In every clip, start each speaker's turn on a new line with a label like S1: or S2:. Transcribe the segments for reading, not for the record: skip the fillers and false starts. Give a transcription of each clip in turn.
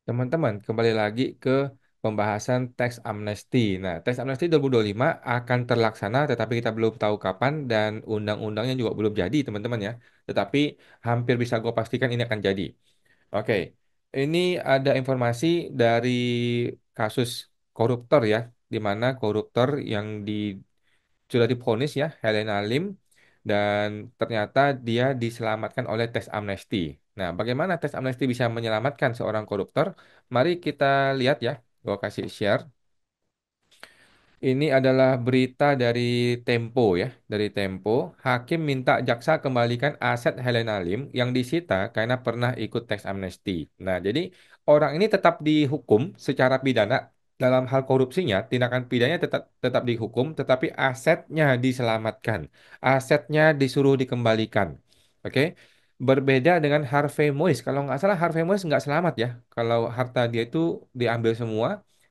S1: Teman-teman, kembali lagi ke pembahasan teks amnesti. Nah, teks amnesti 2025 akan terlaksana, tetapi kita belum tahu kapan dan undang-undangnya juga belum jadi, teman-teman ya. Tetapi hampir bisa gue pastikan ini akan jadi. Oke, ini ada informasi dari kasus koruptor ya, di mana koruptor yang sudah divonis ya, Helena Lim, dan ternyata dia diselamatkan oleh teks amnesti. Nah, bagaimana teks amnesti bisa menyelamatkan seorang koruptor? Mari kita lihat ya, gue kasih share. Ini adalah berita dari Tempo ya, dari Tempo. Hakim minta jaksa kembalikan aset Helena Lim yang disita karena pernah ikut teks amnesti. Nah, jadi orang ini tetap dihukum secara pidana dalam hal korupsinya, tindakan pidananya tetap tetap dihukum, tetapi asetnya diselamatkan, asetnya disuruh dikembalikan. Oke. Berbeda dengan Harvey Mois. Kalau nggak salah Harvey Mois nggak selamat ya. Kalau harta dia itu diambil semua,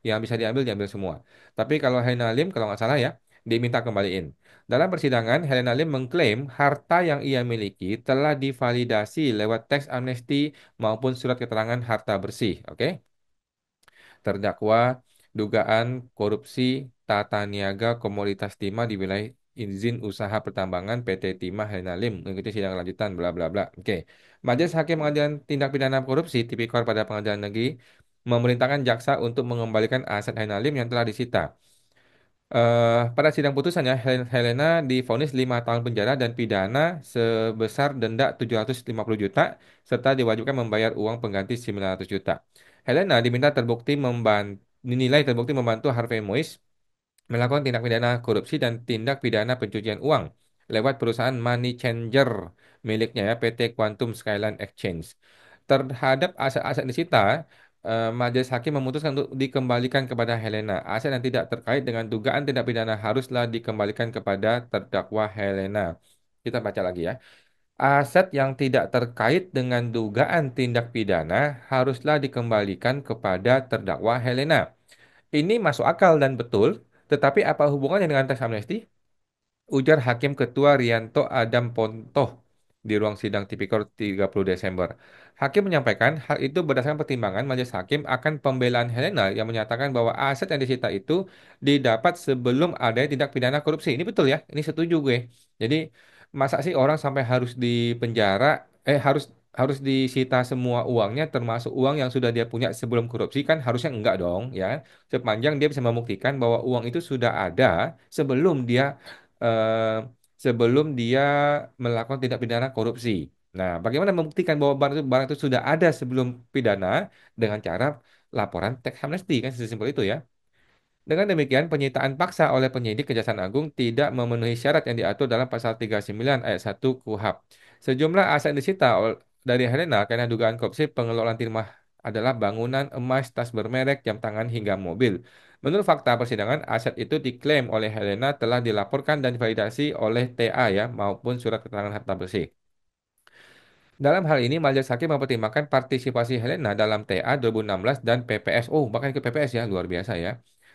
S1: yang bisa diambil diambil semua. Tapi kalau Helena Lim, kalau nggak salah ya, diminta kembaliin. Dalam persidangan, Helena Lim mengklaim harta yang ia miliki telah divalidasi lewat teks amnesti maupun surat keterangan harta bersih. Oke? Terdakwa dugaan korupsi tata niaga komoditas timah di wilayah izin usaha pertambangan PT Timah Helena Lim mengikuti sidang lanjutan bla bla bla. Oke. Majelis Hakim Pengadilan Tindak Pidana Korupsi Tipikor pada Pengadilan Negeri memerintahkan jaksa untuk mengembalikan aset Helena Lim yang telah disita. Pada sidang putusannya, Helena divonis 5 tahun penjara dan pidana sebesar denda 750 juta serta diwajibkan membayar uang pengganti 900 juta. Helena dinilai terbukti membantu Harvey Mois melakukan tindak pidana korupsi dan tindak pidana pencucian uang lewat perusahaan money changer miliknya ya PT Quantum Skyline Exchange. Terhadap aset-aset disita, majelis hakim memutuskan untuk dikembalikan kepada Helena. Aset yang tidak terkait dengan dugaan tindak pidana haruslah dikembalikan kepada terdakwa Helena. Kita baca lagi ya. Aset yang tidak terkait dengan dugaan tindak pidana haruslah dikembalikan kepada terdakwa Helena. Ini masuk akal dan betul, tetapi apa hubungannya dengan teks amnesti? Ujar Hakim Ketua Rianto Adam Pontoh di ruang sidang Tipikor 30 Desember. Hakim menyampaikan hal itu berdasarkan pertimbangan majelis hakim akan pembelaan Helena yang menyatakan bahwa aset yang disita itu didapat sebelum ada tindak pidana korupsi. Ini betul ya, ini setuju gue. Jadi masa sih orang sampai harus dipenjara, harus harus disita semua uangnya termasuk uang yang sudah dia punya sebelum korupsi kan harusnya enggak dong ya. Sepanjang dia bisa membuktikan bahwa uang itu sudah ada sebelum dia eh, sebelum dia melakukan tindak pidana korupsi. Nah, bagaimana membuktikan bahwa barang itu sudah ada sebelum pidana dengan cara laporan teks amnesti kan sesimpel itu ya. Dengan demikian, penyitaan paksa oleh penyidik Kejaksaan Agung tidak memenuhi syarat yang diatur dalam pasal 39 ayat 1 KUHP. Sejumlah aset disita dari Helena karena dugaan korupsi pengelolaan timah adalah bangunan, emas, tas bermerek, jam tangan, hingga mobil. Menurut fakta persidangan, aset itu diklaim oleh Helena telah dilaporkan dan divalidasi oleh TA ya maupun surat keterangan harta bersih. Dalam hal ini, Majelis Hakim mempertimbangkan partisipasi Helena dalam TA 2016 dan PPS. Oh, bahkan ke PPS ya, luar biasa ya.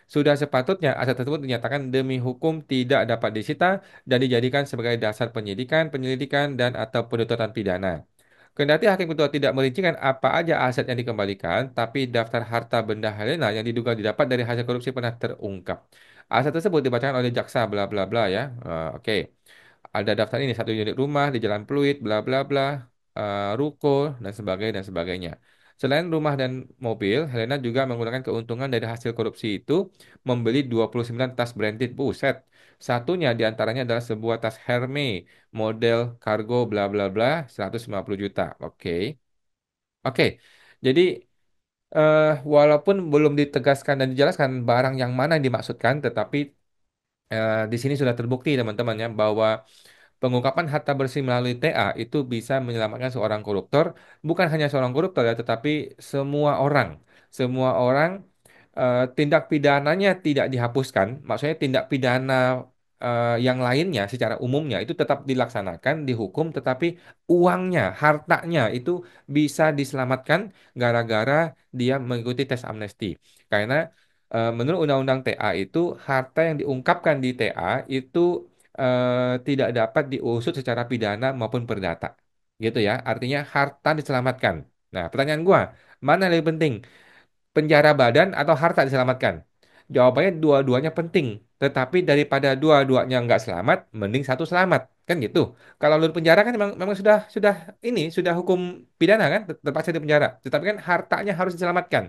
S1: Sudah sepatutnya aset tersebut dinyatakan demi hukum tidak dapat disita dan dijadikan sebagai dasar penyidikan, penyelidikan, dan atau penuntutan pidana. Kendati Hakim Ketua tidak merincikan apa aja aset yang dikembalikan, tapi daftar harta benda Helena yang diduga didapat dari hasil korupsi pernah terungkap. Aset tersebut dibacakan oleh jaksa bla bla bla ya. Oke. Ada daftar ini satu unit rumah di Jalan Pluit, bla bla bla, ruko dan sebagainya dan sebagainya. Selain rumah dan mobil, Helena juga menggunakan keuntungan dari hasil korupsi itu membeli 29 tas branded. Buset. Satunya diantaranya adalah sebuah tas Hermes model kargo bla bla bla 150 juta. Oke. Oke. Jadi walaupun belum ditegaskan dan dijelaskan barang yang mana yang dimaksudkan, tetapi di sini sudah terbukti teman-teman ya bahwa pengungkapan harta bersih melalui TA itu bisa menyelamatkan seorang koruptor, bukan hanya seorang koruptor ya, tetapi semua orang. Semua orang tindak pidananya tidak dihapuskan, maksudnya tindak pidana yang lainnya secara umumnya itu tetap dilaksanakan, dihukum, tetapi uangnya, hartanya itu bisa diselamatkan gara-gara dia mengikuti tes amnesti. Karena menurut Undang-Undang TA itu harta yang diungkapkan di TA itu tidak dapat diusut secara pidana maupun perdata. Gitu ya. Artinya harta diselamatkan. Nah, pertanyaan gua, mana yang lebih penting? penjara badan atau harta diselamatkan? Jawabannya dua-duanya penting. Tetapi daripada dua-duanya nggak selamat, mending satu selamat. Kan gitu. Kalau lu di penjara kan memang sudah hukum pidana kan, terpaksa di penjara. Tetapi kan hartanya harus diselamatkan.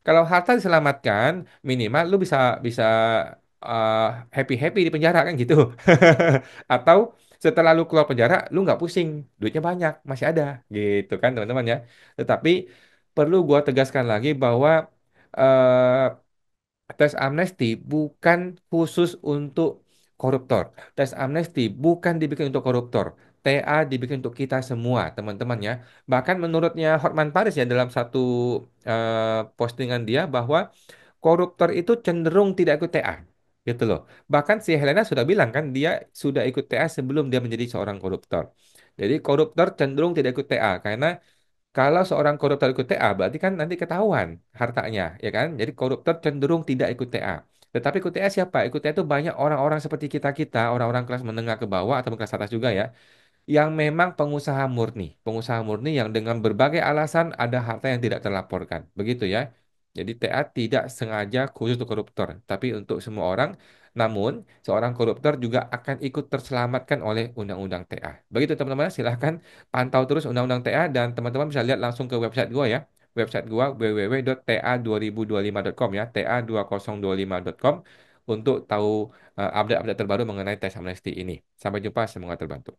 S1: Kalau harta diselamatkan, minimal lu bisa bisa uh, happy-happy di penjara kan gitu. Atau setelah lu keluar penjara, lu nggak pusing, duitnya banyak, masih ada, gitu kan teman-teman ya. Tetapi perlu gua tegaskan lagi bahwa eh, Teks amnesti bukan khusus untuk koruptor. Teks amnesti bukan dibikin untuk koruptor. TA dibikin untuk kita semua, teman-teman ya. Bahkan menurutnya Hotman Paris ya dalam satu postingan dia bahwa koruptor itu cenderung tidak ikut TA. Gitu loh. Bahkan si Helena sudah bilang kan dia sudah ikut TA sebelum dia menjadi seorang koruptor. Jadi koruptor cenderung tidak ikut TA karena kalau seorang koruptor ikut TA, berarti kan nanti ketahuan hartanya, ya kan? Jadi koruptor cenderung tidak ikut TA. Tetapi ikut TA siapa? Ikut TA itu banyak orang-orang seperti kita-kita, orang-orang kelas menengah ke bawah atau kelas atas juga ya, yang memang pengusaha murni yang dengan berbagai alasan ada harta yang tidak terlaporkan. Begitu ya. Jadi TA tidak sengaja khusus untuk koruptor, tapi untuk semua orang. Namun, seorang koruptor juga akan ikut terselamatkan oleh undang-undang TA. Begitu teman-teman, silahkan pantau terus undang-undang TA dan teman-teman bisa lihat langsung ke website gua ya. Website gua www.ta2025.com ya, ta2025.com untuk tahu update-update terbaru mengenai teks amnesti ini. Sampai jumpa, semoga terbantu.